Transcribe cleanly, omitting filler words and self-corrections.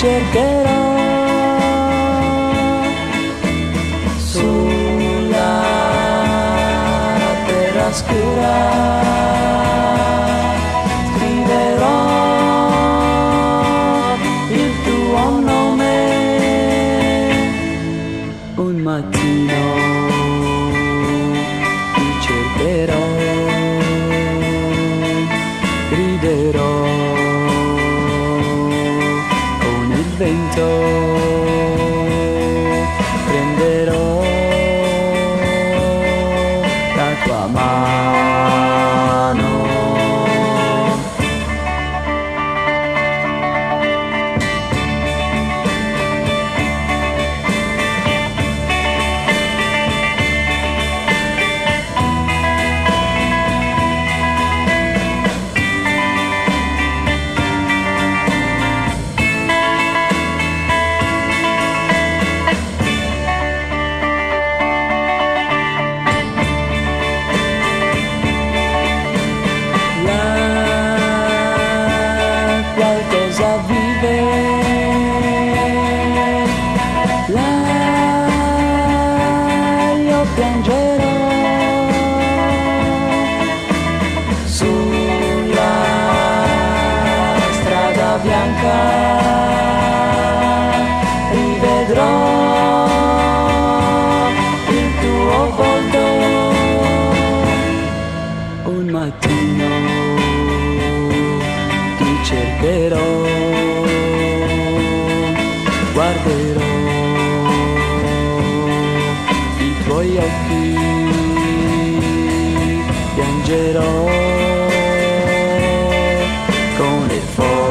cercherò sulla terra scura, scriverò il tuo nome. Un mattino ti cercherò, griderò con il vento, prenderò la tua mano. Qualcosa vive là, io piangerò sulla strada bianca, rivedrò il tuo volto. Un mattino ti cercherò, guarderò i tuoi occhi, piangerò con le foglie.